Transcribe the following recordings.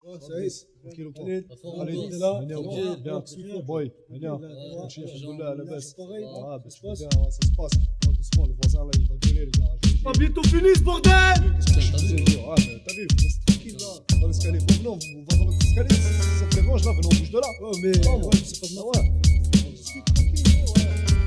سعيد كيلو خالد خالد là bien psycho boy bien alhamdoulilah لاباس بس ça se passe doucement le voisin là il va gueuler les gars pas bientôt fini ce bordel t'as vu tranquille là dans l'escalier non on va dans l'autre escalier ça te dérange là venons on bouge de là mais c'est pas de ma ouais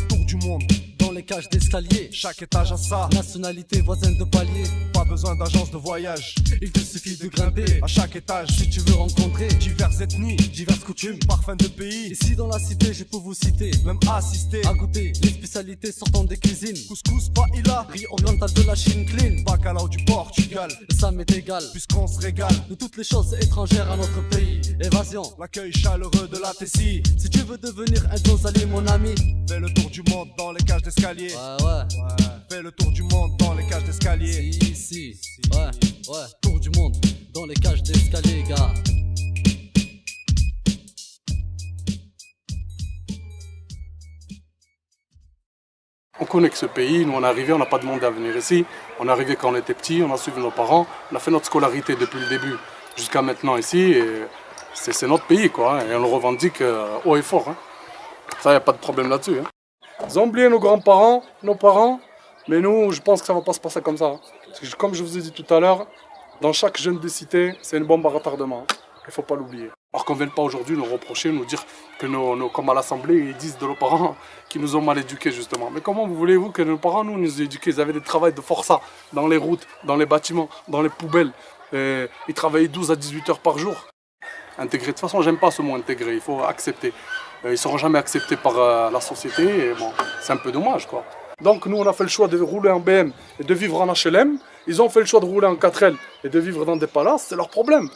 tour du monde dans les cages d'escalier, chaque étage a sa nationalité voisine de palier. Pas besoin d'agence de voyage, il te suffit de grimper à chaque étage. Si tu veux rencontrer diverses ethnies, diverses coutumes, parfums de pays. Ici dans la cité, je peux vous citer, même assister à goûter les spécialités sortant des cuisines. Couscous, paella, riz oriental de la Chine clean, bacalao du Portugal. Ça m'est égal, puisqu'on se régale de toutes les choses étrangères à notre pays. Évasion, l'accueil chaleureux de la Tessie. Si tu veux devenir un Gonzali, mon ami, fais le tour du monde dans les cages d'escalier. Ouais. Fais le tour du monde dans les cages d'escalier. Si. Ouais. Tour du monde dans les cages d'escalier, gars. On connaît que ce pays, nous on est arrivé, on n'a pas demandé à venir ici. On est arrivé quand on était petit, on a suivi nos parents, on a fait notre scolarité depuis le début jusqu'à maintenant ici. Et c'est notre pays quoi, et on le revendique haut et fort. Hein. Ça, il n'y a pas de problème là-dessus. Hein. Ils ont oublié nos grands-parents, nos parents, mais nous, je pense que ça ne va pas se passer comme ça. Hein. Parce que, comme je vous ai dit tout à l'heure, dans chaque jeune des cités, c'est une bombe à retardement. Il ne faut pas l'oublier. Alors qu'on ne vienne pas aujourd'hui nous reprocher, nous dire que comme à l'Assemblée, ils disent de nos parents qu'ils nous ont mal éduqués justement. Mais comment voulez-vous que nos parents nous aient éduqués? Ils avaient des travails de forçat dans les routes, dans les bâtiments, dans les poubelles. Et ils travaillaient 12 à 18 heures par jour. Intégrer, de toute façon, j'aime pas ce mot intégrer, il faut accepter. Ils ne seront jamais acceptés par la société et bon, c'est un peu dommage quoi. Donc nous on a fait le choix de rouler en BM et de vivre en HLM. Ils ont fait le choix de rouler en 4L et de vivre dans des palaces, c'est leur problème.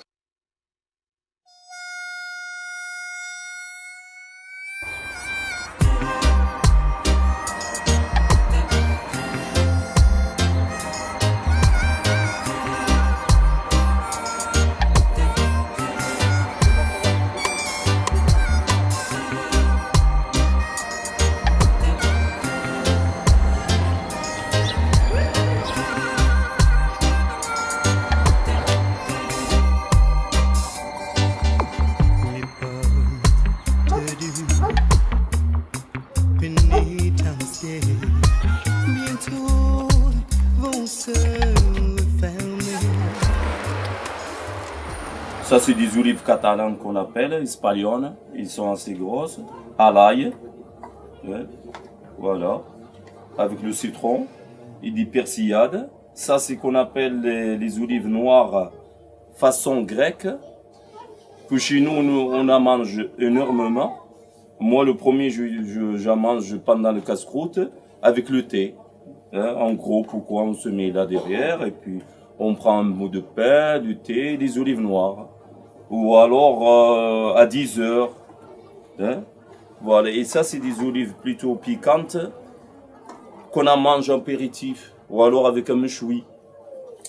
Ça, c'est des olives catalanes qu'on appelle, espagnoles. Ils sont assez grosses, à l'ail. Ouais. Voilà. Avec le citron et des persillades. Ça, c'est qu'on appelle les olives noires façon grecque. Que chez nous, on en mange énormément. Moi, le premier, j'en mange pendant le casse-croûte avec le thé. Hein, en gros, pourquoi on se met là derrière et puis on prend un bout de pain, du thé, des olives noires. Ou alors à 10 heures. Hein? Voilà. Et ça, c'est des olives plutôt piquantes qu'on en mange en apéritif. Ou alors avec un méchoui.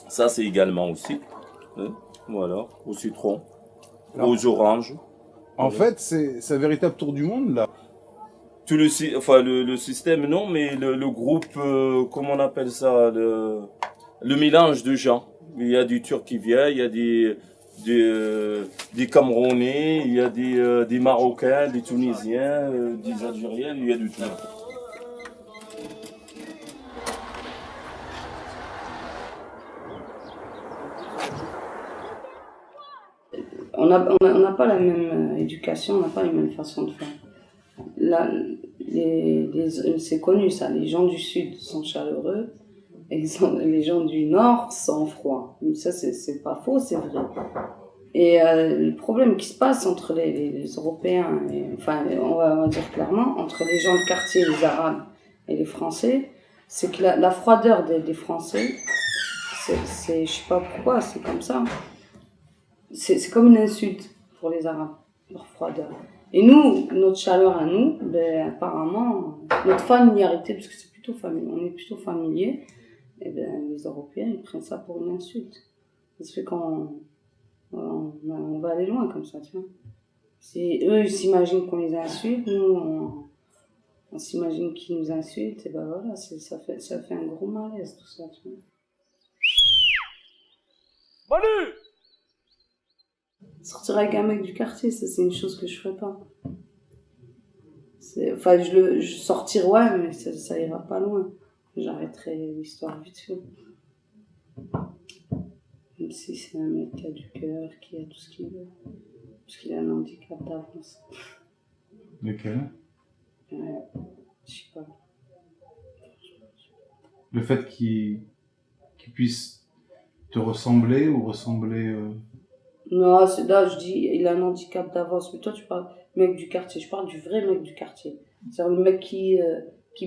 Ça, c'est également aussi. Hein? Voilà. Au citron. Alors, aux oranges. En fait, c'est un véritable tour du monde, là. Tout le système, non, mais le groupe, comment on appelle ça, le mélange de gens. Il y a du Turc qui vient, il y a des Camerounais, il y a des Marocains, des Tunisiens, des Algériens, il y a du tout. On n'a pas la même éducation, on n'a pas les mêmes façons de faire. Là, c'est connu ça, les gens du sud sont chaleureux, et les gens du nord sont froids. Ça, c'est pas faux, c'est vrai. Et le problème qui se passe entre les Européens, enfin, on va dire clairement, entre les gens de quartier, les Arabes et les Français, c'est que la froideur des Français, je sais pas pourquoi, c'est comme ça. C'est comme une insulte pour les Arabes, leur froideur. Et nous, notre chaleur à nous, ben, apparemment, notre familiarité, parce que c'est plutôt familier, on est plutôt familier, et ben, les Européens, ils prennent ça pour une insulte. Ça fait qu'on va aller loin comme ça, tu vois. Si eux, ils s'imaginent qu'on les insulte, nous, on s'imagine qu'ils nous insultent, et ben voilà, ça fait un gros malaise, tout ça, tu vois. Manu! Sortir avec un mec du quartier, ça c'est une chose que je ferais pas. Enfin, sortir, ouais, mais ça ira pas loin. J'arrêterai l'histoire vite fait. Même si c'est un mec qui a du cœur, qui a tout ce qu'il veut. Parce qu'il a un handicap d'avance. Lequel? Ouais, je sais pas. Le fait qu'il puisse te ressembler ou ressembler... Non, c'est là, je dis, il a un handicap d'avance. Mais toi, tu parles mec du quartier. Je parle du vrai mec du quartier. C'est-à-dire le mec qui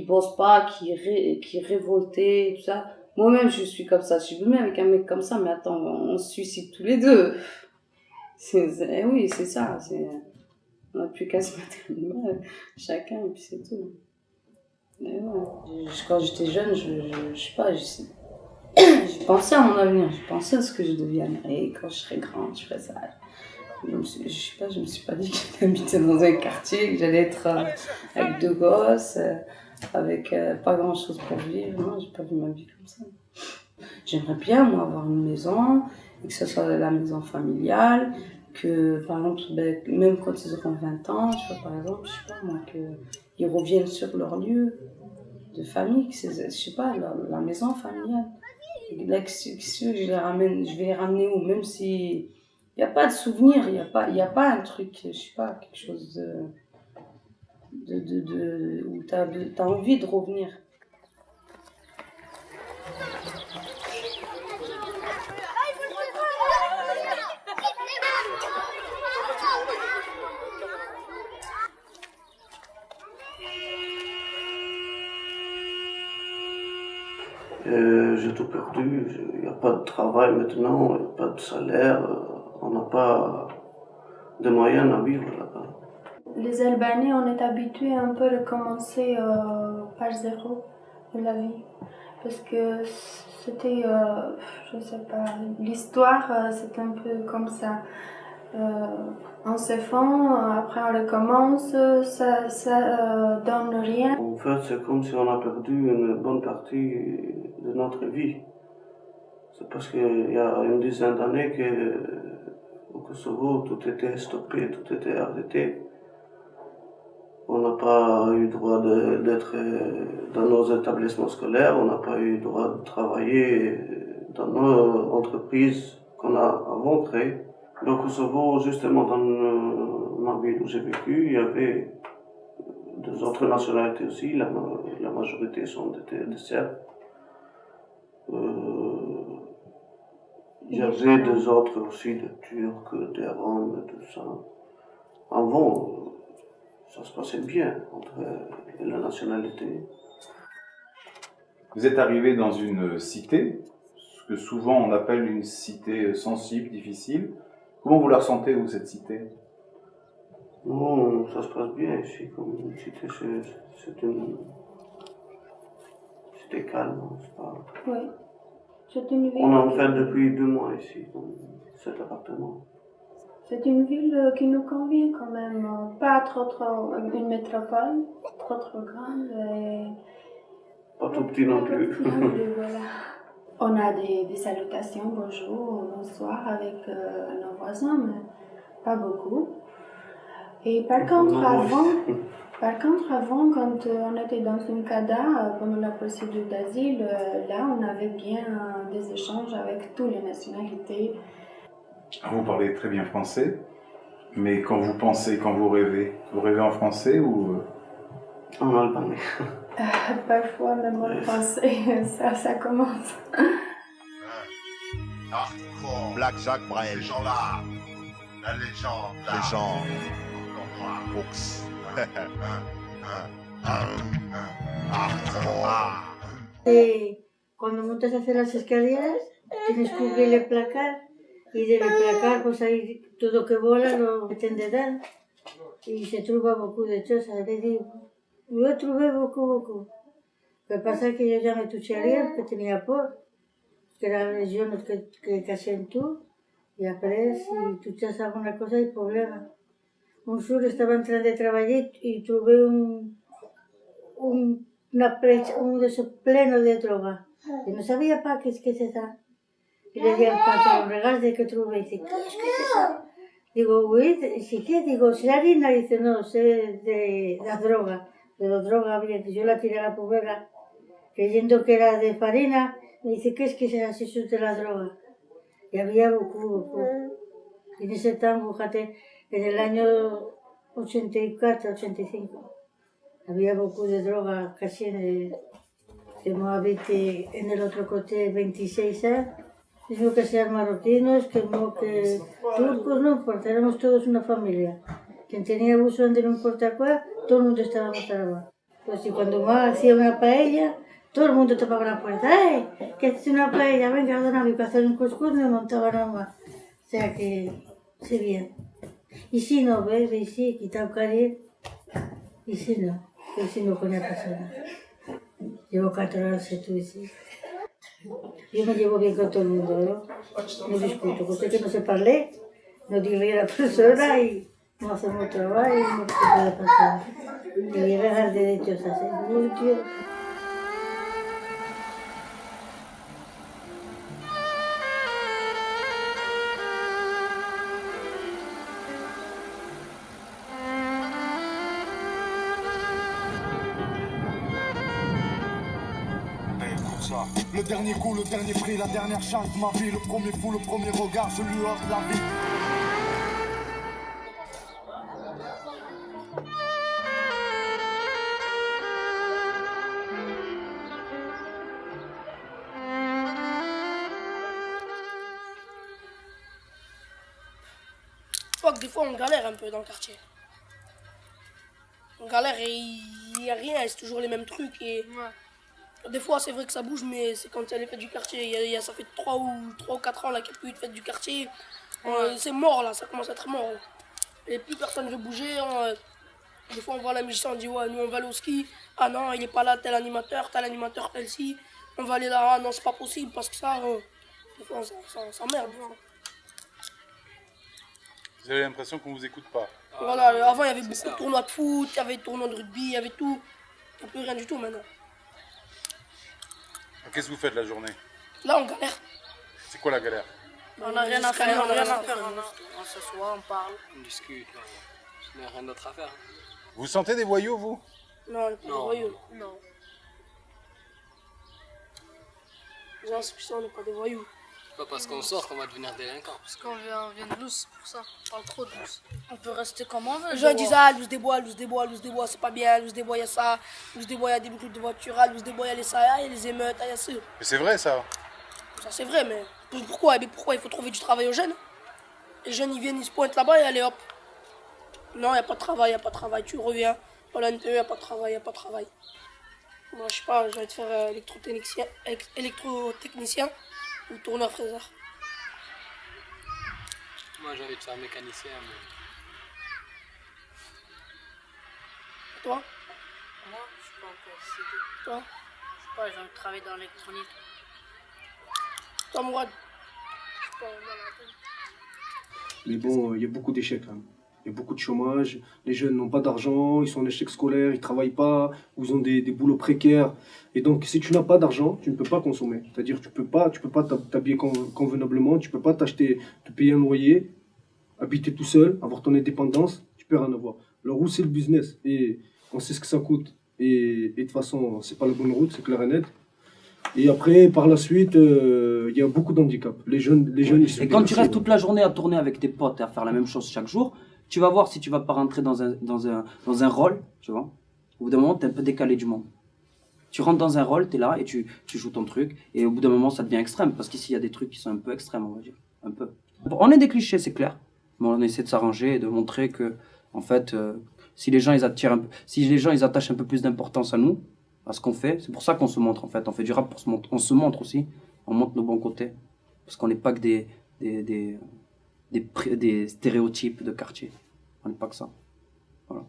bosse pas, qui est révolté, tout ça. Moi-même, je suis comme ça. Je suis même avec un mec comme ça, mais attends, on se suicide tous les deux. Oui, c'est ça. On n'a plus qu'à se mettre une main, chacun, et puis c'est tout. Mais ouais. Quand j'étais jeune, je sais pas, j'ai pensé à mon avenir, j'ai pensé à ce que je deviendrais. Quand je serais grande, je ferais ça. Je me suis pas dit que j'allais habiter dans un quartier, que j'allais être avec 2 gosses, avec pas grand chose pour vivre. Non, j'ai pas vu ma vie comme ça. J'aimerais bien, moi, avoir une maison, et que ce soit la maison familiale, que, par exemple, même quand ils auront 20 ans, tu vois, par exemple, je sais pas, moi, qu'ils reviennent sur leur lieu de famille, que je sais pas, la maison familiale. Et là, que je vais les ramener où, même si il n'y a pas de souvenir, il y a pas un truc, je sais pas, quelque chose où t'as envie de revenir. J'ai tout perdu, il n'y a pas de travail maintenant, il n'y a pas de salaire, on n'a pas de moyens à vivre là-bas. Les Albanais, on est habitués un peu à recommencer par zéro de la vie. Parce que c'était, je sais pas, l'histoire, c'est un peu comme ça. On se fend, après on recommence, ça donne rien. En fait, c'est comme si on a perdu une bonne partie de notre vie. C'est parce qu'il y a une dizaine d'années qu'au Kosovo, tout était stoppé, tout était arrêté. On n'a pas eu le droit d'être dans nos établissements scolaires, on n'a pas eu le droit de travailler dans nos entreprises qu'on a avant créées. Au Kosovo, justement dans ma ville où j'ai vécu, il y avait 2 autres nationalités aussi, la majorité étaient des Serbes. Il y avait 2 autres aussi, des Turcs, des Roms, tout ça. Avant, ça se passait bien entre la nationalité. Vous êtes arrivé dans une cité, ce que souvent on appelle une cité sensible, difficile. Comment vous la ressentez, vous, cette cité? Non, ça se passe bien ici, comme une cité, c'était calme, c'est pas... Oui, c'est une ville... On en fait depuis 2 mois ici, dans cet appartement. C'est une ville qui nous convient quand même, pas trop une métropole, trop grande et... Pas tout petit non plus. Voilà. On a des salutations, bonjour, bonsoir avec nos voisins, mais pas beaucoup. Et par contre, avant, quand on était dans une CADA, pendant la procédure d'asile, là, on avait bien des échanges avec toutes les nationalités. Vous parlez très bien français, mais quand vous pensez, quand vous rêvez en français ou... En albanais. Parfois, même en français, ça commence. Black Jack Brel. Les gens là. La légende. Brooks. Cuando montas a hacer las escaleras, tienes que cubrir el placar y del placar pues ahí todo que vola lo meten dedans y se trouva beaucoup de choses. Yo trouvé beaucoup. Lo que pasa es que yo ya me touché a rien porque tenía por, que eran lesiones que casen tú y après si touchas alguna cosa hay problema. Un jour estaba entrando de trabajar y tuve un de esos plenos de droga. Y no sabía para qué es que se da. Y le dije al patrón, regarde que tuve, y dice, ¿qué es que se da? Digo, uy, ¿sí qué? Digo, ¿es harina? Dice, no, es de la droga. De la droga, bien. Yo la tiré a la pobrera, creyendo que era de farina. Me dice, ¿qué es que sea así de la droga? Y había beaucoup. Y en ese tango, fíjate, en el año 84, 85, había beaucoup de droga casi en el... Hemos habité en el otro coté 26 años. Mismo que sean marroquinos, que turcos, no importa, éramos todos una familia. Quien tenía abuso de no importa cuál, todo el mundo estaba trabajando. Pues y cuando más hacía una paella, todo el mundo topaba la puerta. ¡Ey! Que haces una paella, venga, dona mi para hacer un cuscús, me montaba nada más. O sea que, sí bien. Y si no, ves, y si, quitado cariño, y si no con la persona. Llevo 4 horas tú y sí. Yo me llevo bien con todo el mundo, ¿no? No discuto. Usted que no se parle, no diré a la persona y no hacemos trabajo y no se puede pasar. Y llegar derechos a ser mucho. Le dernier coup, le dernier prix, la dernière chance de ma vie. Le premier fou, le premier regard, je lui offre la vie. Je crois que des fois on galère un peu dans le quartier. On galère et il n'y a rien, c'est toujours les mêmes trucs. Et des fois c'est vrai que ça bouge, mais c'est quand il y a les fêtes du quartier. Ça fait 3 ou 4 ans là, qu'il n'y a plus eu de fêtes du quartier. C'est mort là, ça commence à être mort. Là. Et plus personne ne veut bouger. Des fois on voit la musicien, on dit ouais, nous on va aller au ski. Ah non, il n'est pas là, tel animateur, tel ci. On va aller là, ah non, c'est pas possible parce que ça, des fois ça merde. Vous avez l'impression qu'on vous écoute pas. Voilà, avant il y avait beaucoup de tournois de foot, il y avait des tournois de rugby, il y avait tout. Il n'y a plus rien du tout maintenant. Qu'est-ce que vous faites la journée? Là on galère. C'est quoi la galère? On n'a rien à faire, On s'assoit, on parle, on discute. Il n'y a rien d'autre à faire. Vous sentez des voyous, vous? Non, on n'est pas des voyous. Non. J'ai l'impression qu'on n'est pas des voyous. C'est pas parce qu'on sort qu'on va devenir délinquant. Parce qu'on vient de loose, pour ça. On parle trop de loose. On peut rester comme on veut. Les gens disent ah, loose des bois, c'est pas bien, loose des bois, il y a ça, loose des bois, il y a des boucles de voitures, loose des bois, il y a les ça, il y a les émeutes, il y a ça. Mais c'est vrai ça? Ça c'est vrai, mais pourquoi? Mais pourquoi il faut trouver du travail aux jeunes? Les jeunes ils viennent, ils se pointent là-bas et allez hop. Non, il n'y a pas de travail, tu reviens. Voilà, il n'y a pas de travail, Moi je sais pas, je vais te faire électrotechnicien ou tourneur fraiseur. Moi j'ai envie de faire mécanicien. Mais... Toi? Moi, je suis pas encore décidé. Toi? Je sais pas, j'ai envie de travailler dans l'électronique. Toi, Mourad? Je sais pas, malade. Mais bon, il y a beaucoup d'échecs. Hein. Il y a beaucoup de chômage. Les jeunes n'ont pas d'argent, ils sont en échec scolaire, ils ne travaillent pas, ou ils ont des boulots précaires. Et donc, si tu n'as pas d'argent, tu ne peux pas consommer. C'est-à-dire que tu peux pas t'habiller convenablement, tu ne peux pas te payer un loyer, habiter tout seul, avoir ton indépendance, tu peux rien avoir. Alors, où c'est le business? Et on sait ce que ça coûte. Et de toute façon, c'est pas la bonne route, c'est clair et net. Et après, par la suite, il y a beaucoup d'handicaps. Les jeunes, ils sont... Et quand tu restes toute la journée à tourner avec tes potes et à faire la même chose chaque jour, tu vas voir si tu vas pas rentrer dans un rôle, tu vois. Au bout d'un moment, tu es un peu décalé du monde. Tu rentres dans un rôle, tu es là et tu joues ton truc. Et au bout d'un moment, ça devient extrême. Parce qu'ici, il y a des trucs qui sont un peu extrêmes, on va dire. Un peu. On est des clichés, c'est clair. Mais on essaie de s'arranger et de montrer que, en fait, si les gens ils attachent un peu plus d'importance à nous, à ce qu'on fait, c'est pour ça qu'on se montre, en fait. On fait du rap pour se montrer. On se montre aussi. On montre nos bons côtés. Parce qu'on n'est pas que des stéréotypes de quartier. On n'est pas que ça. Voilà.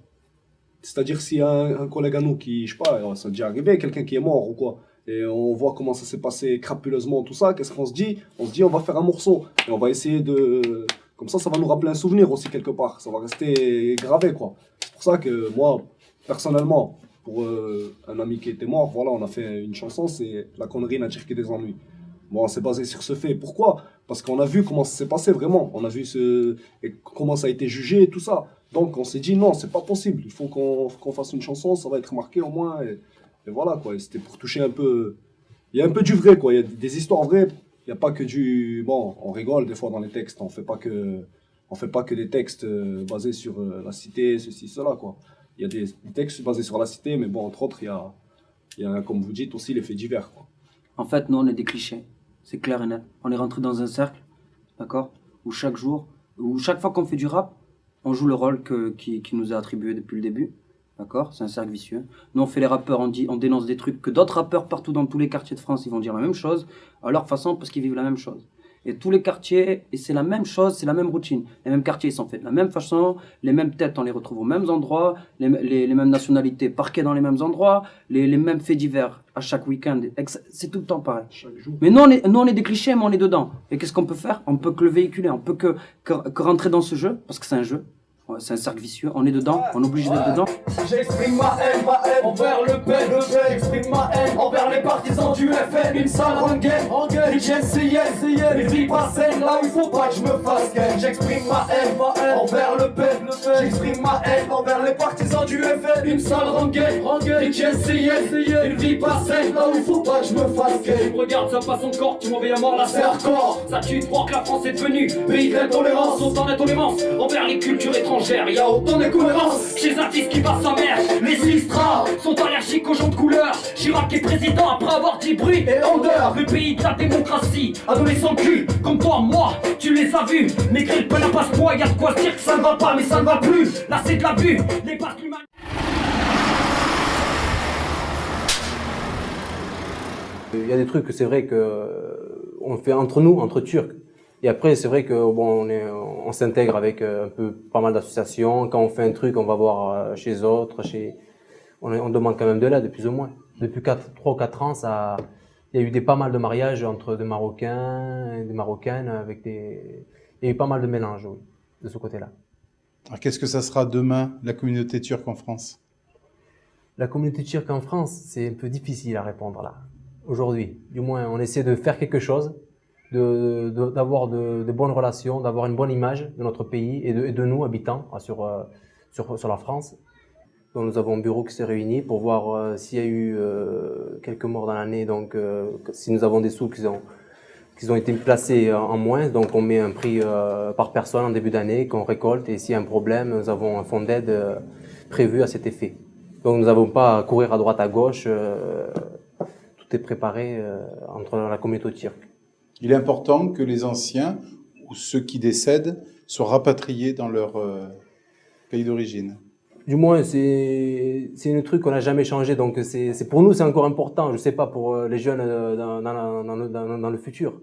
C'est-à-dire s'il y a un collègue à nous qui, je sais pas, ça a déjà arrivé, quelqu'un qui est mort ou quoi, et on voit comment ça s'est passé crapuleusement, tout ça, qu'est-ce qu'on se dit? On se dit on va faire un morceau, et on va essayer de... Comme ça va nous rappeler un souvenir aussi quelque part, ça va rester gravé quoi. C'est pour ça que moi, personnellement, pour un ami qui était mort, voilà, on a fait une chanson, c'est La connerie n'a tiré que des ennuis. Bon, on s'est basé sur ce fait. Pourquoi? Parce qu'on a vu comment ça s'est passé vraiment. On a vu comment ça a été jugé et tout ça. Donc on s'est dit non, c'est pas possible. Il faut qu'on fasse une chanson, ça va être marqué au moins. Et voilà quoi. C'était pour toucher un peu. Il y a un peu du vrai quoi. Il y a des histoires vraies. Il n'y a pas que du. Bon, on rigole des fois dans les textes. On fait pas que des textes basés sur la cité, ceci, cela quoi. Il y a des textes basés sur la cité, mais bon, entre autres, il y a, comme vous dites, aussi les faits divers, quoi. En fait, nous, on est des clichés. C'est clair et net. On est rentré dans un cercle, d'accord, où chaque fois qu'on fait du rap, on joue le rôle qui nous est attribué depuis le début, d'accord. C'est un cercle vicieux. Nous, on fait les rappeurs, on dénonce des trucs que d'autres rappeurs partout dans tous les quartiers de France, ils vont dire la même chose, à leur façon, parce qu'ils vivent la même chose. Et tous les quartiers, et c'est la même chose, c'est la même routine. Les mêmes quartiers, ils sont faits de la même façon, les mêmes têtes, on les retrouve aux mêmes endroits, les mêmes nationalités parquées dans les mêmes endroits, les mêmes faits divers à chaque week-end. C'est tout le temps pareil. Mais nous, on est des clichés, mais on est dedans. Et qu'est-ce qu'on peut faire? On peut que le véhiculer, on peut que rentrer dans ce jeu, parce que c'est un jeu. Ouais, c'est un cercle vicieux, on est dedans, on est obligé d'être dedans. J'exprime ma haine envers le PEN, j'exprime ma haine envers les partisans du FN, une sale rengaine, les GNCN, les filles pas saines, là où il faut pas que je me fasse gain. J'exprime ma haine envers le PEN, j'exprime ma haine envers les partisans du FN, une sale rengaine, les GNCN, les filles pas saines, là où il faut pas que je me fasse gain. Tu me regardes, ça passe encore, tu m'en veux à mort là, c'est hardcore. Ça tue de voir que la France est devenue pays de l'intolérance, autant d'intolérance envers les cultures étrangères. Il y a autant d'incohérences chez un fils qui bat sa mère. Les illustrats sont allergiques aux gens de couleur. Chirac est président après avoir dit bruit et odeur. Le pays de la démocratie, adolescent cul comme toi, moi, tu les as vus. Mais quel peu la passe-poids, y'a de quoi se dire que ça ne va pas, mais ça ne va plus. Là c'est de l'abus, les parcs humains. Il y a des trucs que c'est vrai que on fait entre nous, entre Turcs. Et après, c'est vrai que bon, on s'intègre avec pas mal d'associations. Quand on fait un truc, on va voir chez autres, on demande quand même de l'aide, plus ou moins. Depuis 3 ou 4 ans, il y a eu pas mal de mariages entre des Marocains et des Marocaines il y a eu pas mal de mélanges, oui, de ce côté-là. Alors qu'est-ce que ça sera demain, la communauté turque en France? La communauté turque en France, c'est un peu difficile à répondre là. Aujourd'hui, du moins, on essaie de faire quelque chose. D'avoir de bonnes relations, d'avoir une bonne image de notre pays et de nous, habitants, sur la France. Donc nous avons un bureau qui s'est réuni pour voir s'il y a eu quelques morts dans l'année, donc si nous avons des sous qui ont été placés en moins, donc on met un prix par personne en début d'année qu'on récolte, et s'il y a un problème, nous avons un fonds d'aide prévu à cet effet. Donc nous n'avons pas à courir à droite à gauche, tout est préparé entre la communauté turque. Il est important que les anciens ou ceux qui décèdent soient rapatriés dans leur pays d'origine. Du moins, c'est un truc qu'on n'a jamais changé, donc pour nous c'est encore important. Je ne sais pas pour les jeunes dans le futur.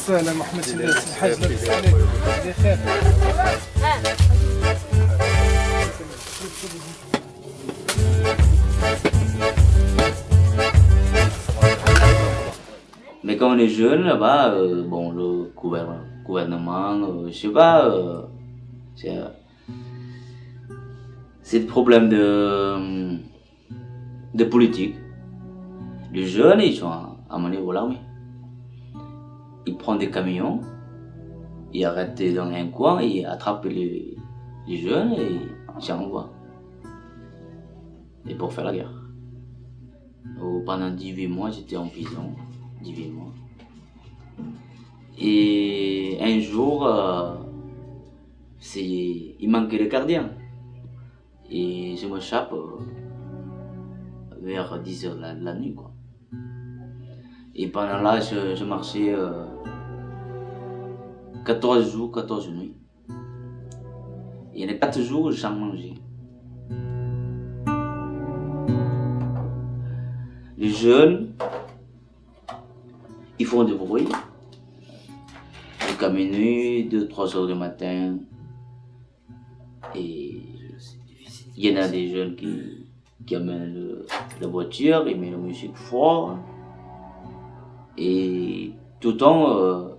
السلام محمد شلال الحاج لاباس عليك بخير. Mais quand on est jeune là-bas, bon, le gouvernement, je sais pas, c'est le problème de politique. Les jeunes, ils sont amenés au l'armée. Ils prennent des camions, ils arrêtent dans un coin, ils attrapent les jeunes et ils envoient. Et pour faire la guerre. Pendant 18 mois, j'étais en prison. 18 mois. Et un jour, il manquait le gardien. Et je m'échappe vers 10h la nuit, quoi. Et pendant là, je marchais 14 jours, 14 nuits. Et il y a 4 jours, j'ai mangé. Les jeunes, ils font du bruit. Jusqu'à minuit, 2-3 heures du matin. Et il y en a des jeunes qui amènent la voiture, ils mettent la musique fort. Et tout le temps,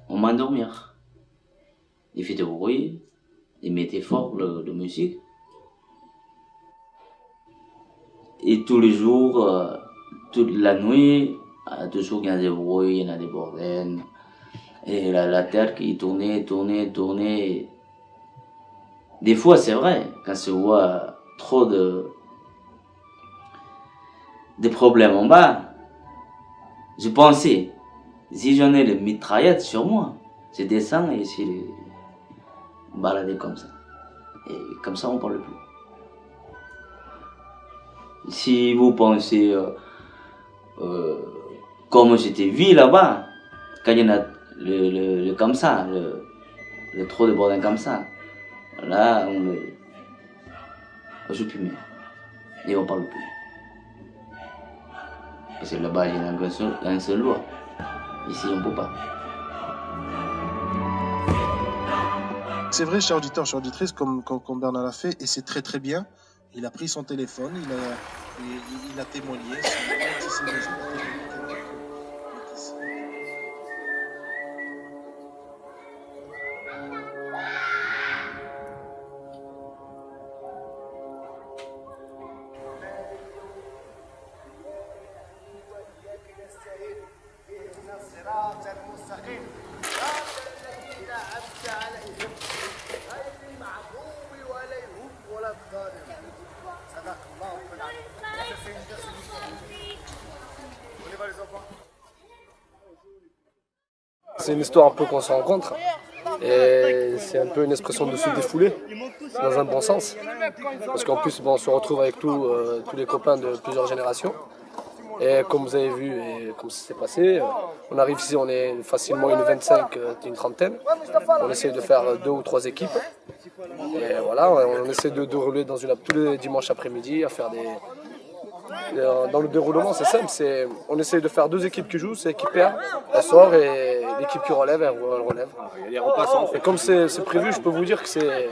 on m'endormir. Il fait du bruit, il mettait fort de musique. Et tous les jours, toute la nuit, toujours il y a des bruits, il y a des bordels. Et la terre qui tournait. Des fois, c'est vrai, quand se voit trop de problèmes en bas, je pensais, si j'en ai les mitraillettes sur moi, je descends et je les balader comme ça. Et comme ça, on parle plus. Si vous pensez comme j'étais vu là-bas, quand il y en a le comme ça, le trop de bordel comme ça, là, on joue plus mieux. Et on parle plus. Parce que là-bas, il y a un seul loi. Ici, on ne peut pas. C'est vrai, chers auditeurs, chers auditrices, comme Bernard l'a fait, et c'est très très bien. Il a pris son téléphone, il a témoigné. C'est une histoire un peu qu'on se rencontre et c'est un peu une expression de se défouler dans un bon sens parce qu'en plus on se retrouve avec tous les copains de plusieurs générations et comme vous avez vu et comme ça s'est passé, on arrive ici, on est facilement une 25, une trentaine, on essaie de faire 2 ou 3 équipes et voilà, on essaie de rouler dans tous les dimanches après-midi à faire des... Dans le déroulement, c'est simple, on essaie de faire 2 équipes qui jouent, c'est qui perd, elle sort et l'équipe qui relève, elle relève. Et comme c'est prévu, je peux vous dire que c'est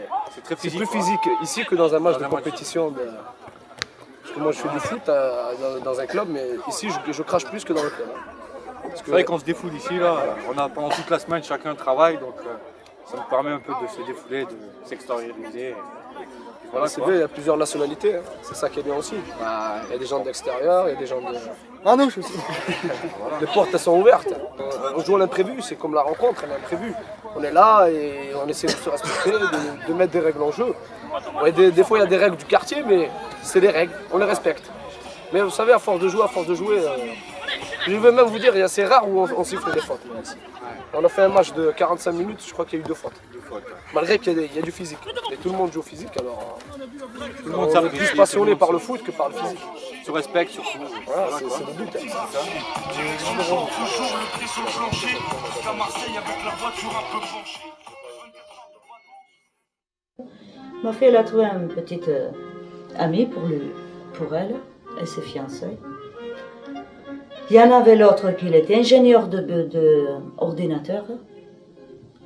plus physique ici que dans un match de compétition. Parce que moi je fais du foot dans un club, mais ici je crache plus que dans le club. C'est vrai qu'on se défoule ici, là. On a pendant toute la semaine chacun travaille, donc ça nous permet un peu de se défouler, de s'extérioriser. Voilà, c'est bien, il y a plusieurs nationalités, hein. C'est ça qui est bien aussi. Il y a des gens de l'extérieur, il y a des gens de... Ah non, je suis... Les portes, elles sont ouvertes. On joue à l'imprévu, c'est comme la rencontre, elle est imprévue. On est là et on essaie de se respecter, de mettre des règles en jeu. Ouais, des fois, il y a des règles du quartier, mais c'est des règles, on les respecte. Mais vous savez, à force de jouer, je vais même vous dire, c'est rare où on siffle des fautes. Là, ici. On a fait un match de 45 minutes, je crois qu'il y a eu 2 fautes. Malgré qu'il y a du physique. Et tout le monde joue au physique, alors tout le monde est plus passionné par le foot que par le physique. Se respecte surtout. Voilà, c'est le but. Ma fille, elle a trouvé une petite amie pour elle et ses fiancés. Il y en avait l'autre qui était ingénieur d'ordinateur.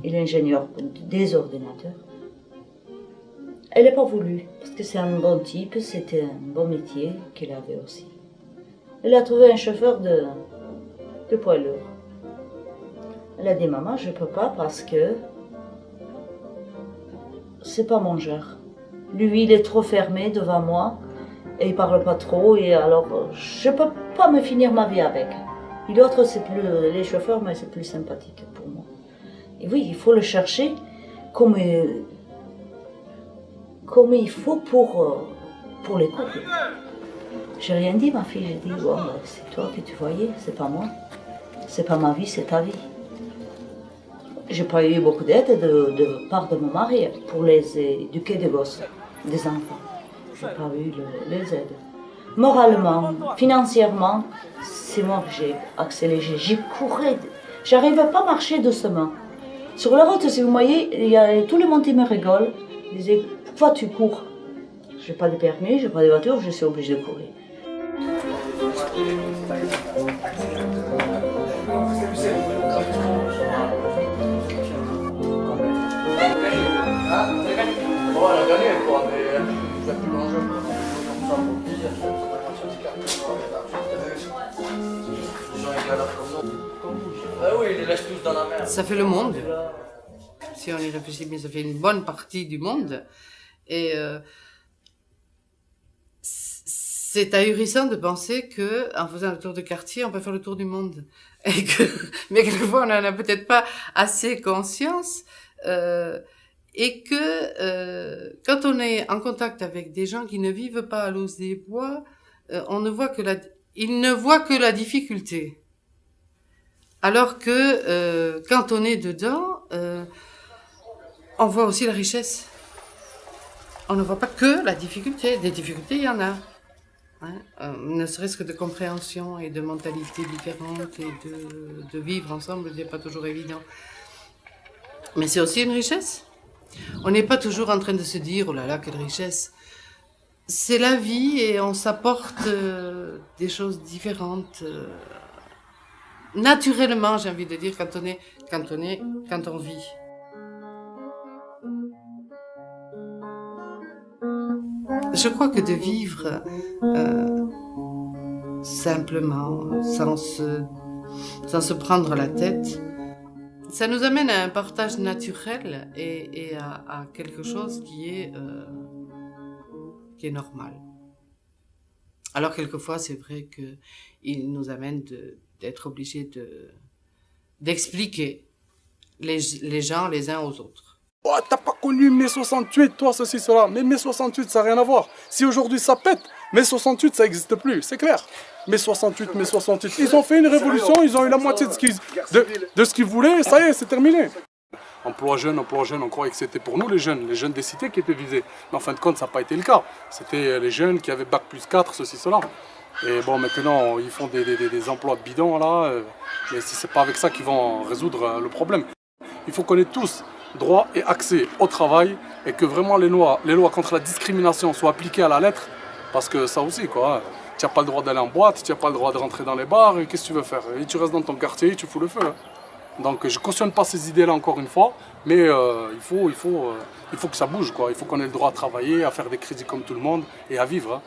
Il est ingénieur des ordinateurs. Elle n'a pas voulu, parce que c'est un bon type, c'était un bon métier qu'il avait aussi. Elle a trouvé un chauffeur de poids lourd. Elle a dit, maman, je ne peux pas parce que c'est pas mon genre. Lui, il est trop fermé devant moi et il parle pas trop et alors je peux pas me finir ma vie avec. Et l'autre, c'est plus les chauffeurs, mais c'est plus sympathique pour moi. Et oui, il faut le chercher comme il faut pour les couples. J'ai rien dit, ma fille, j'ai dit, oh, c'est toi que tu voyais, c'est pas moi. C'est pas ma vie, c'est ta vie. J'ai pas eu beaucoup d'aide de part de mon mari pour les éduquer des gosses, des enfants. J'ai pas eu les aides. Moralement, financièrement, c'est moi que j'ai accéléré. J'ai couru. J'arrivais pas à marcher doucement. Sur la route, si vous voyez, tout le monde qui me rigole. Ils disaient, pourquoi tu cours? J'ai pas de permis, j'ai pas de voiture, je suis obligée de courir. Bon, elle a gagné quoi, mais il n'y a plus d'enjeu. Les gens ils galèrent comme ça. Ça fait le monde. Si on y réfléchit bien, ça fait une bonne partie du monde. Et c'est ahurissant de penser que, en faisant le tour de quartier, on peut faire le tour du monde. Mais quelquefois, on n'en a peut-être pas assez conscience. Et que quand on est en contact avec des gens qui ne vivent pas à l'os des bois, ils ne voient que la difficulté. Alors que quand on est dedans, on voit aussi la richesse. On ne voit pas que la difficulté. Des difficultés, il y en a. Hein, ne serait-ce que de compréhension et de mentalité différentes et de vivre ensemble, c'est pas toujours évident. Mais c'est aussi une richesse. On n'est pas toujours en train de se dire, oh là là, quelle richesse. C'est la vie et on s'apporte des choses différentes. Naturellement, j'ai envie de dire, quand on vit. Je crois que de vivre simplement, sans se prendre la tête, ça nous amène à un partage naturel et à quelque chose qui est normal. Alors quelquefois, c'est vrai qu'il nous amène d'être obligés d'expliquer les gens les uns aux autres. Oh, t'as pas connu mai 68, toi, ceci, cela. Mais mai 68, ça n'a rien à voir. Si aujourd'hui ça pète, mai 68, ça n'existe plus, c'est clair. Mai 68, ils ont fait une révolution, ils ont eu la moitié de ce qu'ils voulaient, et ça y est, c'est terminé. Emploi jeune, on croyait que c'était pour nous les jeunes des cités qui étaient visés. Mais en fin de compte, ça n'a pas été le cas. C'était les jeunes qui avaient bac plus 4, ceci, cela. Et bon, maintenant, ils font des emplois bidons, là. Mais c'est pas avec ça qu'ils vont résoudre le problème. Il faut qu'on ait tous droit et accès au travail et que vraiment les lois contre la discrimination soient appliquées à la lettre, parce que ça aussi, quoi. Tu n'as pas le droit d'aller en boîte, tu n'as pas le droit de rentrer dans les bars, qu'est-ce que tu veux faire? Et tu restes dans ton quartier, tu fous le feu. Donc je ne cautionne pas ces idées-là encore une fois, mais il faut que ça bouge, quoi. Il faut qu'on ait le droit à travailler, à faire des crédits comme tout le monde et à vivre. Hein.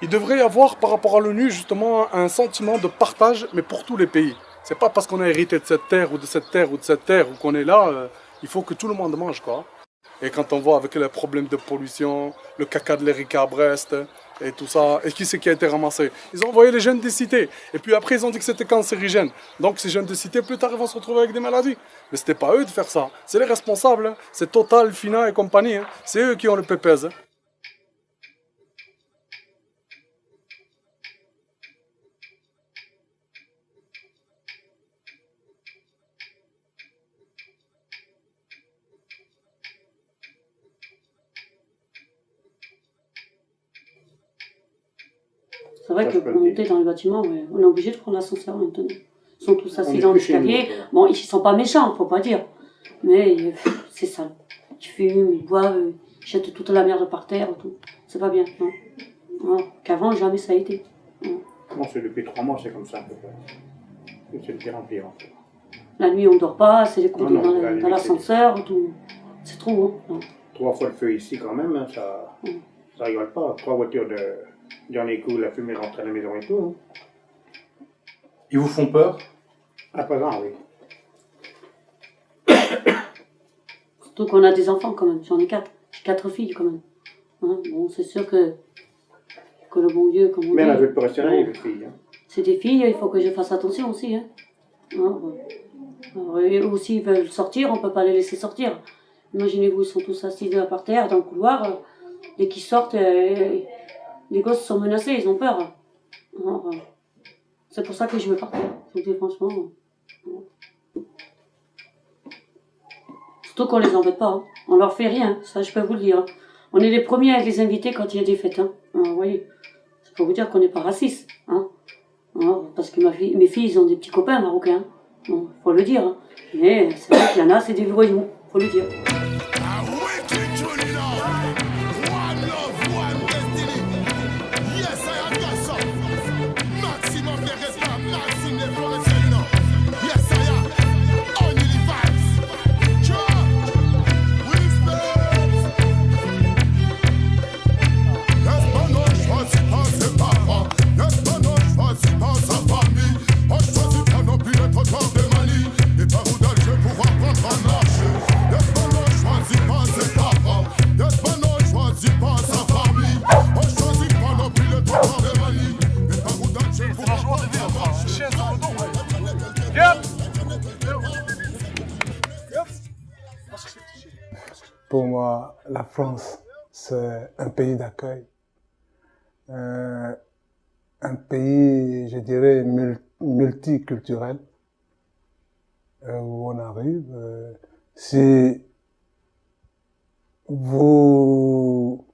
Il devrait y avoir par rapport à l'ONU justement un sentiment de partage, mais pour tous les pays. C'est pas parce qu'on a hérité de cette terre ou de cette terre ou de cette terre ou qu'on est là, il faut que tout le monde mange, quoi. Et quand on voit avec les problèmes de pollution, le caca de l'Erika à Brest et tout ça, et qui c'est qui a été ramassé? Ils ont envoyé les jeunes des cités. Et puis après, ils ont dit que c'était cancérigène. Donc ces jeunes des cités, plus tard, ils vont se retrouver avec des maladies. Mais c'était pas eux de faire ça. C'est les responsables. Hein. C'est Total, Fina et compagnie. Hein. C'est eux qui ont le pépèze. Hein. C'est vrai que pour monter dans le bâtiment, ouais, on est obligé de prendre l'ascenseur maintenant. Ils sont tous assis dans l'escalier. Bon, ils ne sont pas méchants, faut pas dire. Mais c'est sale. Ils fument, ils boivent, ils jettent toute la merde par terre, tout. C'est pas bien, non. Non. Qu'avant, jamais ça a été. Non. Bon, c'est depuis 3 mois, c'est comme ça à peu près. C'est de pire en pire. En fait. La nuit, on ne dort pas, c'est les conduits dans l'ascenseur, tout. C'est trop, hein. 3 fois le feu ici quand même, hein, ça rigole pas. 3 voitures de dernier coup, la fumée rentre à la maison et tout. Hein. Ils vous font peur? À présent, oui. Surtout qu'on a des enfants quand même, j'en ai 4. J'ai 4 filles quand même. Hein, bon, c'est sûr que le bon Dieu, comme on dit... Mais elle veut pas rester là, les filles. Hein. C'est des filles, il faut que je fasse attention aussi. Hein. Alors, eux aussi, ils veulent sortir, on ne peut pas les laisser sortir. Imaginez-vous, ils sont tous assis là par terre, dans le couloir. Dès qu'ils sortent, les gosses sont menacés, ils ont peur. Alors, c'est pour ça que je veux partir. Je vous dis franchement. Surtout qu'on les embête pas. Hein. On leur fait rien, ça je peux vous le dire. On est les premiers à les inviter quand il y a des fêtes. Hein. Alors, vous voyez, c'est pour vous dire qu'on n'est pas raciste. Hein. Alors, parce que mes filles, ils ont des petits copains marocains. Bon, faut le dire. Hein. Mais c'est vrai qu'il y en a, c'est des voyous. Faut le dire. C'est pas sa famille, on choisit pas non plus d'être fort de manie. Et pas vous Pour moi, la France, c'est un pays d'accueil. Un pays, je dirais, multiculturel, où on arrive. Si vous,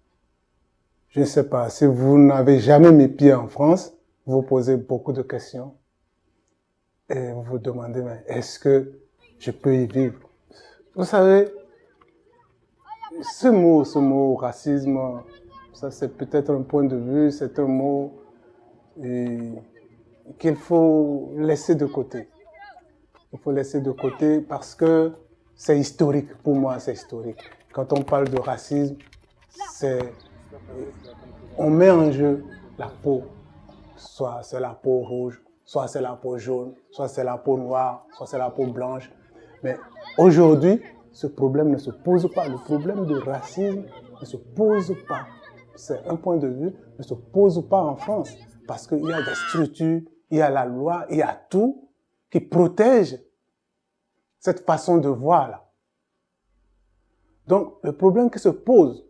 je ne sais pas, si vous n'avez jamais mis pied en France, vous posez beaucoup de questions et vous vous demandez, mais est-ce que je peux y vivre? Vous savez, ce mot racisme, ça c'est peut-être un point de vue, c'est un mot qu'il faut laisser de côté. Il faut laisser de côté parce que c'est historique. Pour moi, c'est historique. Quand on parle de racisme, on met en jeu la peau. Soit c'est la peau rouge, soit c'est la peau jaune, soit c'est la peau noire, soit c'est la peau blanche. Mais aujourd'hui, ce problème ne se pose pas. Le problème de racisme ne se pose pas. C'est un point de vue, ne se pose pas en France. Parce qu'il y a des structures, il y a la loi, il y a tout qui protège cette façon de voir là. Donc, le problème qui se pose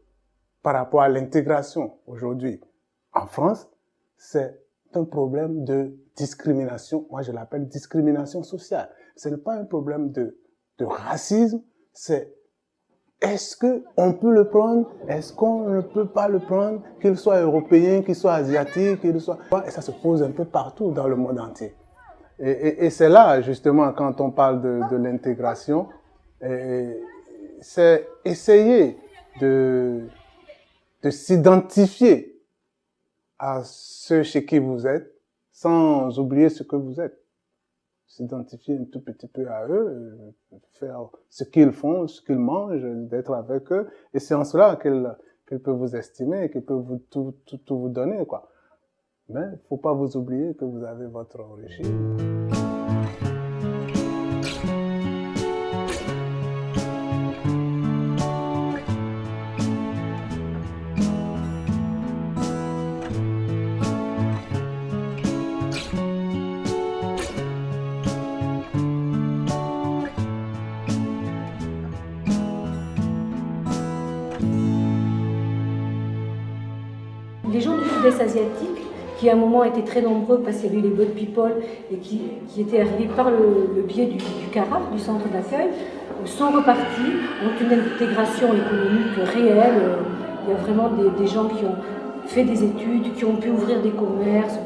par rapport à l'intégration aujourd'hui en France, c'est un problème de discrimination. Moi, je l'appelle discrimination sociale. Ce n'est pas un problème de racisme, c'est est-ce qu'on peut le prendre, est-ce qu'on ne peut pas le prendre, qu'il soit européen, qu'il soit asiatique, qu'il soit... Et ça se pose un peu partout dans le monde entier. Et c'est là, justement, quand on parle de l'intégration, c'est essayer de s'identifier à ceux chez qui vous êtes, sans oublier ce que vous êtes. S'identifier un tout petit peu à eux, faire ce qu'ils font, ce qu'ils mangent, d'être avec eux. Et c'est en cela qu'ils peuvent vous estimer, qu'ils peuvent tout vous donner, quoi. Mais il ne faut pas vous oublier que vous avez votre origine. Les gens du sud-est asiatique, qui à un moment étaient très nombreux parce qu'il y avait eu les boat people et qui étaient arrivés par le biais du CARAF, du centre d'accueil, sont repartis, ont une intégration économique réelle. Il y a vraiment des gens qui ont fait des études, qui ont pu ouvrir des commerces.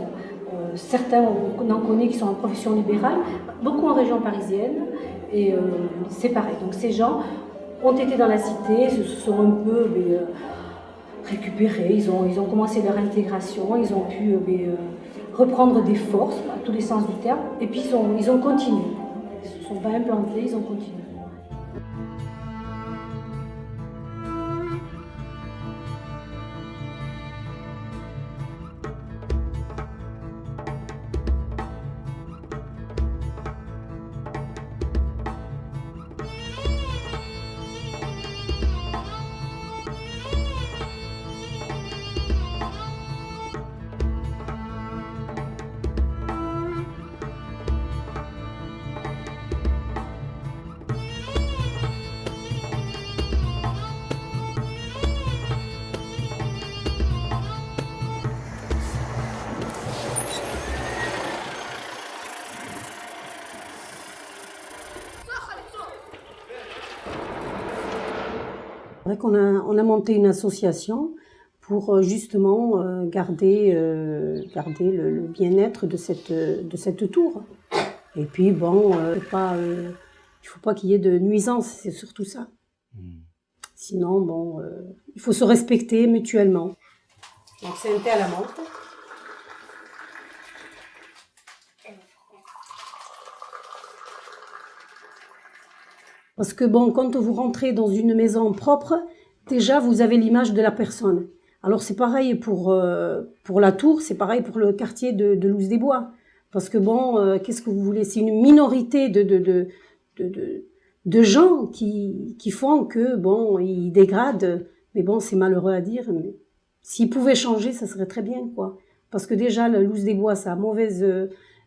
Certains, on en connaît qui sont en profession libérale, beaucoup en région parisienne, et c'est pareil. Donc ces gens ont été dans la cité, se sont un peu récupérés, ils ont commencé leur intégration, ils ont pu reprendre des forces, à tous les sens du terme, et puis ils ont continué. Ils ne se sont pas implantés, ils ont continué. C'est vrai qu'on a monté une association pour justement garder le bien-être de cette tour. Et puis bon, il ne faut pas qu'il y ait de nuisances, c'est surtout ça. Sinon, bon, il faut se respecter mutuellement. Donc c'est un thé à la menthe. Parce que bon, quand vous rentrez dans une maison propre, déjà vous avez l'image de la personne. Alors c'est pareil pour la tour, c'est pareil pour le quartier de Loos-des-Bois. Parce que bon, qu'est-ce que vous voulez? C'est une minorité de gens qui font que bon, ils dégradent. Mais bon, c'est malheureux à dire. Mais s'ils pouvaient changer, ça serait très bien, quoi. Parce que déjà, le Loos-des-Bois,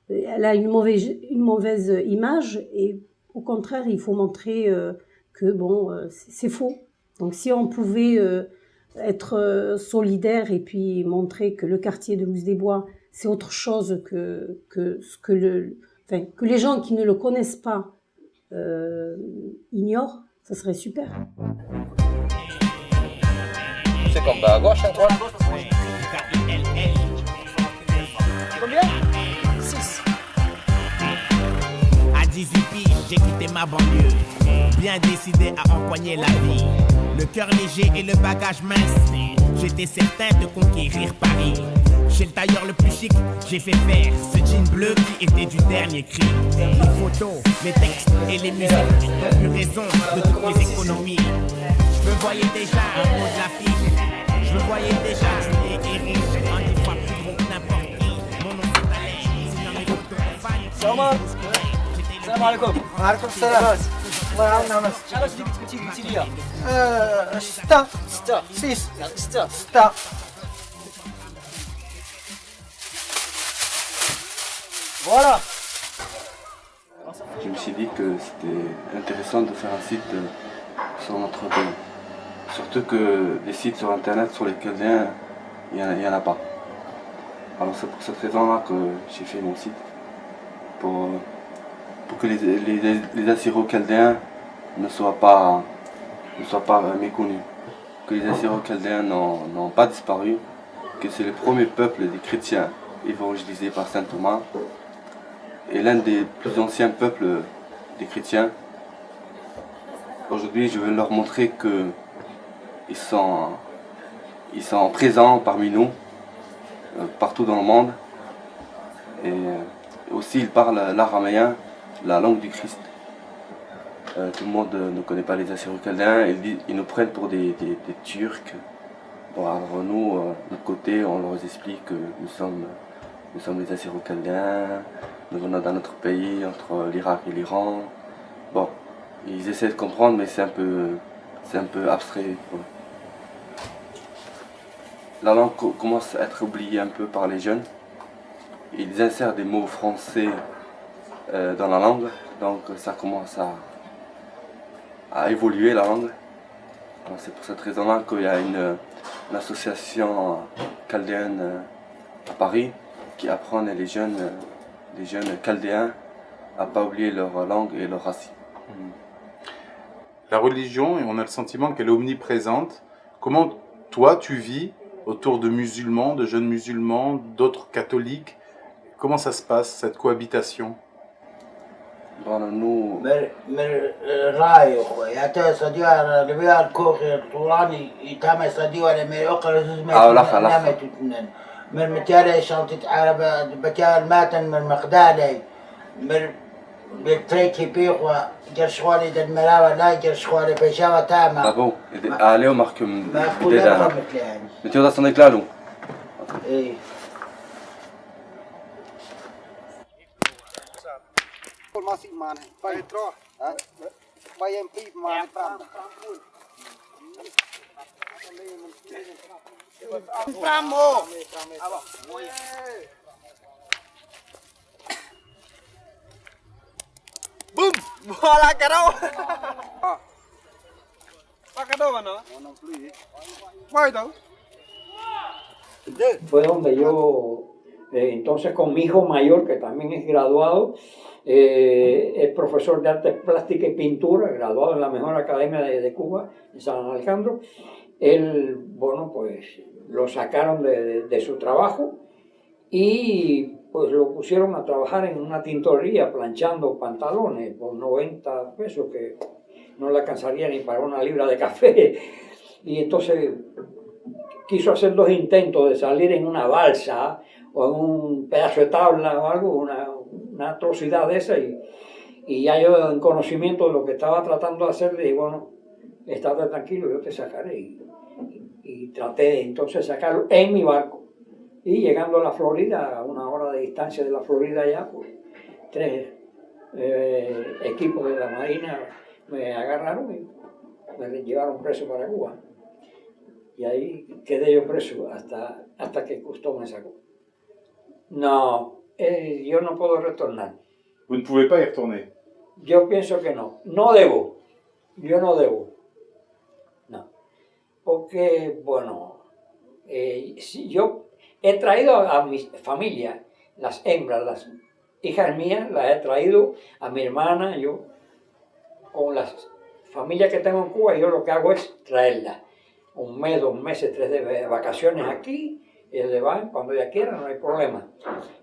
elle a une mauvaise image et au contraire, il faut montrer que bon, c'est faux. Donc si on pouvait être solidaire et puis montrer que le quartier de Mus-des-Bois, c'est autre chose que les gens qui ne le connaissent pas ignorent, ça serait super. C'est comme bas à gauche, à droite. Combien 6. À 18 piges, j'ai quitté ma banlieue, bien décidé à empoigner la vie. Le cœur léger et le bagage mince, j'étais certain de conquérir Paris. Chez le tailleur le plus chic, j'ai fait faire ce jean bleu qui était du dernier cri. Les photos, les textes et les musiques ont eu raison de toutes mes économies. Je me voyais déjà un haut de l'affiche, je me voyais déjà tué et riche, en 10 fois plus gros que n'importe qui. Mon nom c'est Alain, sinon mes photos profanes. Salam alaikum. Alaikum salam. شحال ديك قلتي لي 6 Voilà. Je me suis dit que c'était intéressant de faire un site sur notre pays. Surtout que les sites sur internet sur lesquels il n'y en a pas. Alors c'est pour cette raison-là que j'ai fait mon site. Pour que les Assyro-Chaldéens ne soient pas méconnus. Que les Assyro-Chaldéens n'ont pas disparu. Que c'est le premier peuple des chrétiens évangélisés par saint Thomas. Et l'un des plus anciens peuples des chrétiens. Aujourd'hui, je veux leur montrer qu'ils sont présents parmi nous, partout dans le monde. Et aussi, ils parlent l'araméen, la langue du Christ. Tout le monde ne connaît pas les Assyro-Chaldéens, ils nous prennent pour des Turcs. Bon, alors nous, de notre côté, on leur explique que nous sommes les Assyro-Chaldéens, nous venons dans notre pays, entre l'Irak et l'Iran. Bon, ils essaient de comprendre, mais c'est un peu abstrait. Ouais. La langue commence à être oubliée un peu par les jeunes. Ils insèrent des mots français dans la langue, donc ça commence à évoluer la langue. C'est pour cette raison-là qu'il y a une association chaldéenne à Paris qui apprend les jeunes chaldéens à ne pas oublier leur langue et leur racine. La religion, on a le sentiment qu'elle est omniprésente. Comment toi tu vis autour de musulmans, de jeunes musulmans, d'autres catholiques? Comment ça se passe, cette cohabitation? nous... من متالي شلطة عرب بتال ماتن من مقدالي من بالتريكي بيقوى جرشوالي دد ملاوى لا جرشوالي بيشاوى تاما. Ah bon, allez au marque ما كل رقمت يعني. Mais tu vas s'en éclater. إيه. ما في مانع. باي تروح. باي يمبي مانع فرام. Framo. Boom! Voilà, cadeau! ¿Para cadeau, no? Fue donde yo, entonces con mi hijo mayor, que también es graduado, es profesor de artes plásticas y pintura, graduado en la mejor academia de Cuba, en San Alejandro. Él, bueno, pues lo sacaron de su trabajo y pues lo pusieron a trabajar en una tintorería planchando pantalones por 90 pesos, que no le alcanzaría ni para una libra de café. Y entonces quiso hacer 2 intentos de salir en una balsa o en un pedazo de tabla o algo, una atrocidad de esa, y ya yo en conocimiento de lo que estaba tratando de hacer le dije, bueno, estate tranquilo, yo te sacaré. Y traté entonces de sacarlo en mi barco. Y llegando a la Florida, a 1 hora de distancia de la Florida ya, pues 3 equipos de la Marina me agarraron y me llevaron preso para Cuba. Y ahí quedé yo preso hasta que Cousteau me sacó. No, yo no puedo retornar. Vous ne pouvez pas y retourner? Yo pienso que no. No debo. Yo no debo. No. porque, bueno, si yo he traído a mi familia, las hembras, las hijas mías, las he traído a mi hermana, yo, con las familias que tengo en Cuba, yo lo que hago es traerlas. 1 mes, 2 meses, 3 de vacaciones aquí, y se van cuando ella quiera, no hay problema.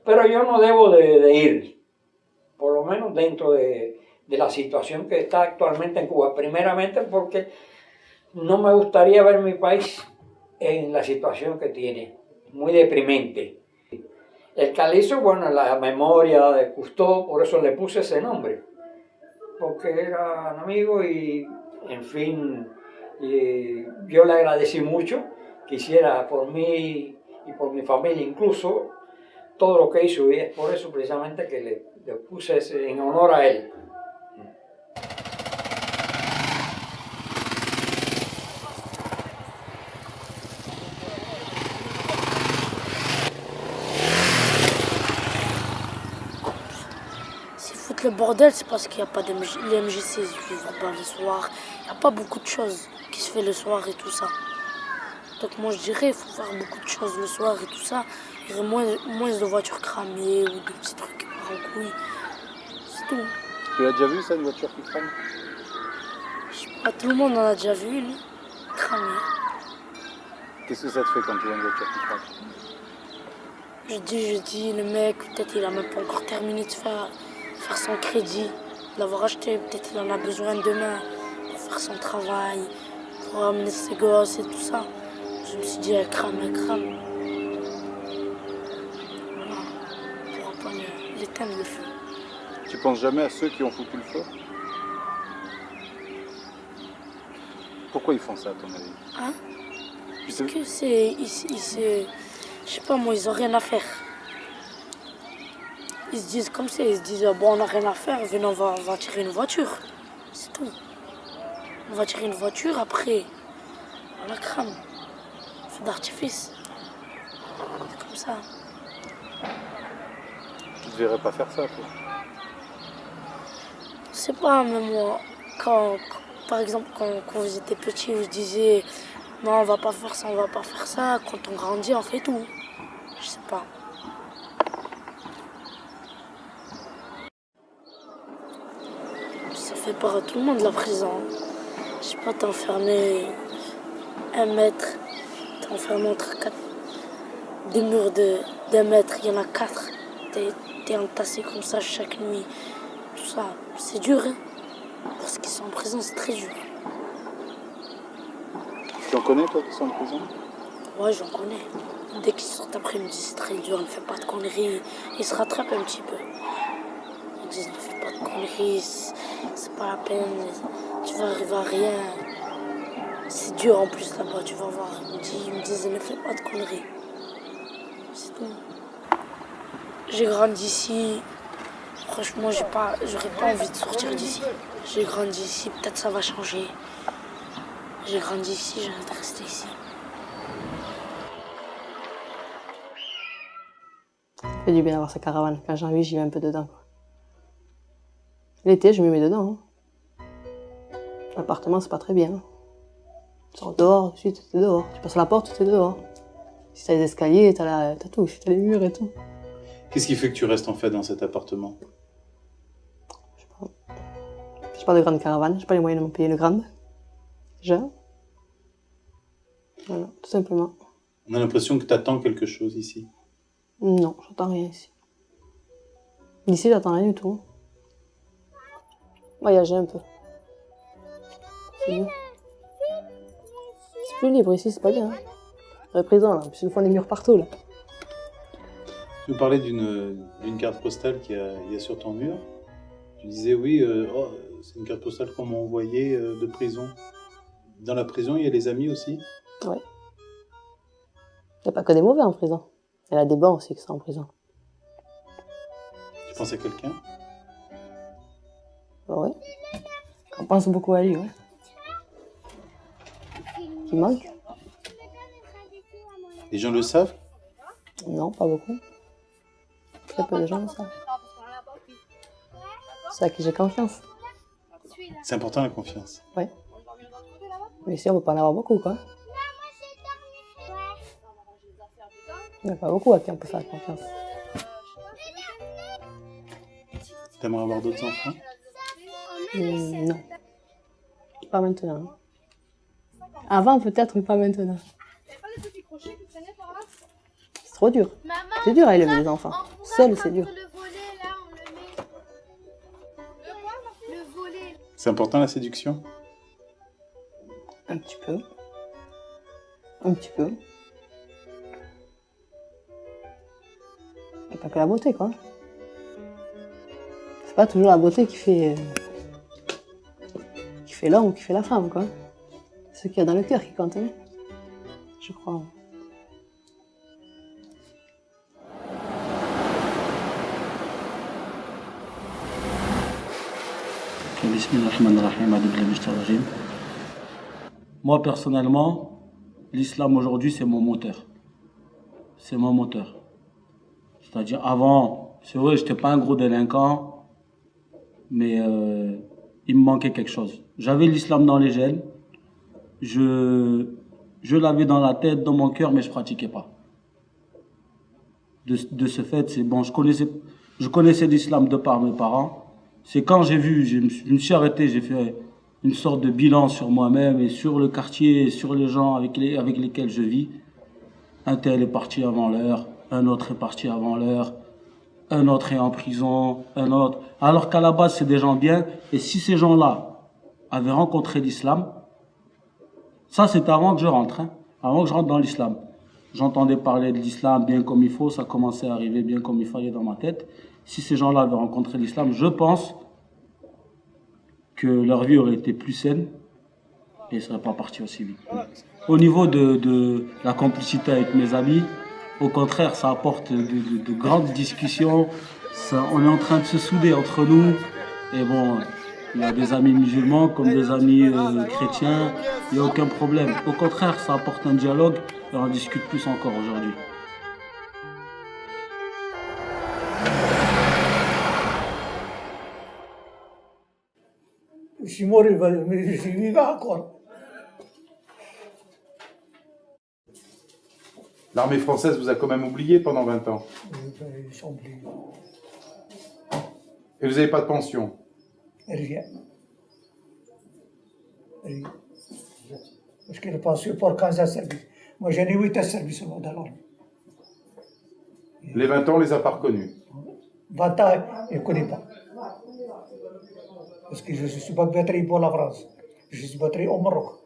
Pero yo no debo de ir, por lo menos dentro de la situación que está actualmente en Cuba. Primeramente porque no me gustaría ver mi país en la situación que tiene, muy deprimente. El Calizo, bueno, la memoria de Cousteau, por eso le puse ese nombre, porque era un amigo y, en fin, yo le agradecí mucho, quisiera por mí y por mi familia incluso, todo lo que hizo, y es por eso precisamente que le puse en honor a él. S'ils foutent le bordel, c'est parce qu'il n'y a pas de les MJC, ils ne vont pas le soir. Il n'y a pas beaucoup de choses qui se fait le soir et tout ça. Donc moi je dirais il faut faire beaucoup de choses le soir et tout ça. Il y aurait moins de voitures cramées ou de petits trucs qui partent en couille. C'est tout. Tu as déjà vu ça, une voiture qui crame? Je sais pas, tout le monde en a déjà vu une cramée. Qu'est-ce que ça te fait quand tu vois une voiture qui crame? Je dis, le mec, peut-être il a même pas encore terminé de faire son crédit, l'avoir acheté, peut-être il en a besoin demain pour faire son travail, pour amener ses gosses et tout ça. Je me suis dit, elle crame. Voilà, pour pas l'éteindre le feu. Tu penses jamais à ceux qui ont foutu le feu? Pourquoi ils font ça, à ton avis? Hein? Parce que c'est... Je sais pas moi, ils ont rien à faire. Ils se disent comme ça, ils se disent bon on n'a rien à faire, venez on va tirer une voiture. C'est tout. On va tirer une voiture, après on la crame. Feu d'artifice. C'est comme ça. Tu ne devrais pas faire ça, toi? Je sais pas, mais moi, par exemple quand vous étiez petit, vous disiez non on va pas faire ça, on va pas faire ça. Quand on grandit, on fait tout. Je sais pas. Ça fait peur à tout le monde la prison. Je sais pas, t'es enfermé 1 mètre, t'es enfermé entre 2 murs d'1 mètre, il y en a 4. T'es entassé comme ça chaque nuit. Tout ça, c'est dur, hein. Pour ceux qui sont en prison, c'est très dur. Tu en connais, toi, qui sont en prison? Ouais, j'en connais. Dès qu'ils sortent après-midi, c'est très dur, ne fais pas de conneries. Ils se rattrapent un petit peu. Ils disent, ne fais pas de conneries, c'est pas la peine, tu vas arriver à rien. C'est dur en plus là-bas, tu vas voir. Ils me disent, ne fais pas de conneries. C'est tout. J'ai grandi ici. Franchement, j'aurais pas envie de sortir d'ici. J'ai grandi ici, peut-être ça va changer. J'ai grandi ici, j'ai envie de rester ici. Ça fait du bien d'avoir sa caravane. Quand j'ai envie, j'y vais un peu dedans. L'été, je me mets dedans. L'appartement, c'est pas très bien. Tu sors dehors, ensuite t'es dehors. Tu passes la porte, t'es dehors. Si t'as les escaliers, t'as tout. Si t'as les murs et tout. Qu'est-ce qui fait que tu restes en fait dans cet appartement? J'ai pas de grande caravane, j'ai pas les moyens de me payer une grande. Déjà. Voilà, tout simplement. On a l'impression que tu attends quelque chose ici. Non, j'attends rien ici. D'ici, j'attends rien du tout. Voyager un peu. C'est mieux. C'est plus libre ici, c'est pas bien. La prison, là, puis ils font des murs partout, là. Tu me parlais d'une carte postale qu'il y a sur ton mur. Tu disais, oui, c'est une carte postale qu'on m'a envoyée de prison. Dans la prison, il y a les amis aussi? Ouais. Il n'y a pas que des mauvais en prison. Il y a des bons aussi qui sont en prison. Tu penses à quelqu'un? Ouais. On pense beaucoup à lui, ouais. Qui manque. Les gens le savent? Non, pas beaucoup. Très peu de gens le savent. C'est à qui j'ai confiance. C'est important la confiance. Ouais. Mais ici, on ne peut pas en avoir beaucoup, quoi. Il n'y en a pas beaucoup à qui on peut faire confiance. T'aimerais avoir d'autres enfants? Non. Pas maintenant. Avant peut-être, mais pas maintenant. C'est trop dur. C'est dur à élever les enfants. Seul, c'est dur. C'est important la séduction? Un petit peu. Un petit peu. Et pas que la beauté, quoi. C'est pas toujours la beauté qui fait l'homme ou qui fait la femme, quoi. C'est ce qu'il y a dans le cœur qui compte, hein, je crois. Moi personnellement, l'islam aujourd'hui c'est mon moteur. C'est mon moteur. C'est-à-dire avant, c'est vrai, j'étais pas un gros délinquant, mais il me manquait quelque chose. J'avais l'islam dans les gènes, je l'avais dans la tête, dans mon cœur, mais je pratiquais pas. De ce fait, c'est bon, je connaissais l'islam de par mes parents. C'est quand j'ai vu, je me suis arrêté, j'ai fait une sorte de bilan sur moi-même et sur le quartier, et sur les gens avec lesquels je vis. Un tel est parti avant l'heure, un autre est parti avant l'heure, un autre est en prison, un autre... Alors qu'à la base, c'est des gens bien, et si ces gens-là avaient rencontré l'islam, ça c'était avant que je rentre, hein, avant que je rentre dans l'islam. J'entendais parler de l'islam bien comme il faut, ça commençait à arriver bien comme il fallait dans ma tête. Si ces gens-là avaient rencontré l'islam, je pense que leur vie aurait été plus saine et ils ne seraient pas partis aussi vite. Au niveau de la complicité avec mes amis, au contraire, ça apporte de grandes discussions. On est en train de se souder entre nous. Et bon, il y a des amis musulmans comme des amis chrétiens. Il n'y a aucun problème. Au contraire, ça apporte un dialogue et on en discute plus encore aujourd'hui. Je suis mort, mais je suis vivant encore. L'armée française vous a quand même oublié pendant 20 ans. Ils sont oubliés. Et vous n'avez pas de pension? Rien. Rien. Parce que la pension pour 15 ans de service. Moi j'en ai 8 ans de service dans l'armée. Les 20 ans, on les a pas reconnus. 20 ans, je ne connais pas. Parce que je ne suis pas battu pour la France. Je suis battu au Maroc.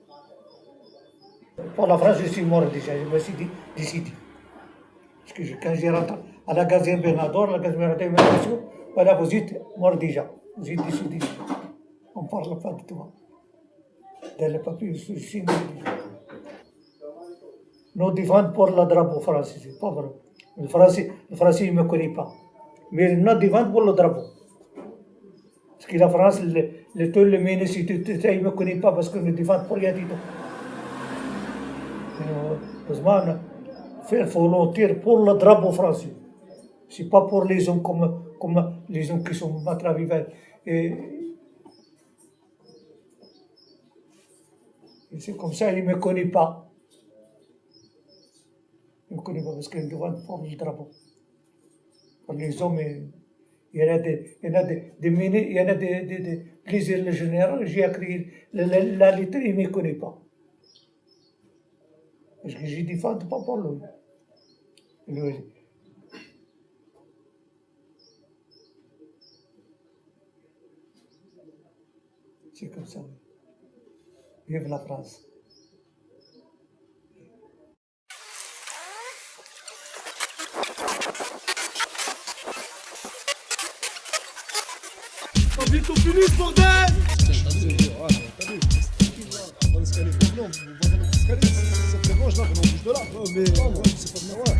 Pour la France, je suis mort déjà, je me suis décidé. Parce que quand j'ai rentré à la gazette Benador, la gazette Benador, voilà, vous êtes mort déjà. Vous êtes décidé. On ne parle pas de toi. Dans le papier, je suis mort déjà. Nous défendons pour le drapeau français, c'est pas vrai. Le français, il ne me connaît pas. Mais nous défendons pour le drapeau. Parce que la France, tout le ministre, il ne me connaît pas parce que nous défendons pour rien du tout. Heureusement, faire volontaire pour le drapeau français. Ce n'est pas pour les hommes comme les hommes qui sont battus à vivre. Et c'est comme ça, il ne me connaît pas. Il ne me connaît pas parce qu'il demande pour le drapeau. Pour les hommes, il y en a des plaisirs le général. J'ai écrit la lettre, il ne me connaît pas. Parce que je ne défends pas pour lui. C'est comme ça. Vive la France. T'as vu qu'on finisse, bordel! On l'escalier, non, vous voyez l'escalier, ça te dérange là, on bouge de là. Mais c'est pas de ouais.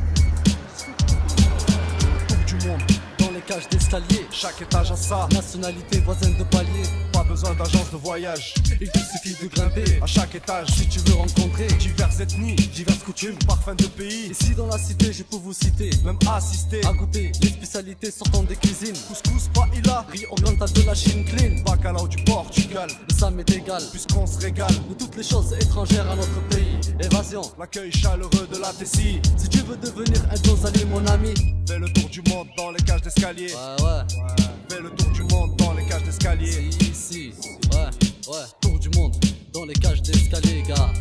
Coupe du monde, dans les cages d'escalier, chaque étage a sa nationalité, voisine de palier. Pas besoin d'agence de voyage, il te suffit de grimper à chaque étage si tu veux rencontrer diverses ethnies, diverses coutumes, parfums de pays. Ici dans la cité, je peux vous citer, même assister à goûter les spécialités sortant des cuisines. Couscous, paella, riz oriental de la Chine clean, bacalao du Portugal. Le Sam est égal, puisqu'on se régale de toutes les choses étrangères à notre pays. évasion. L'accueil chaleureux de la Tessie. Si tu veux devenir un Gonzali, mon ami, fais le tour du monde dans les cages d'escalier. Ouais. Fais le tour du monde dans les cages d'escalier. Si, ouais, tour du monde dans les cages d'escalier, gars.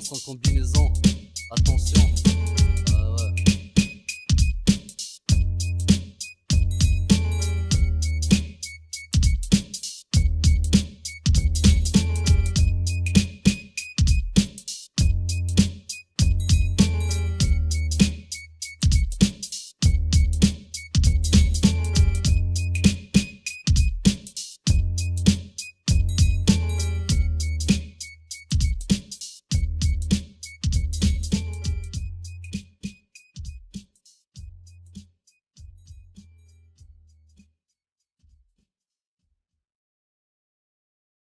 Sans combinaison, attention.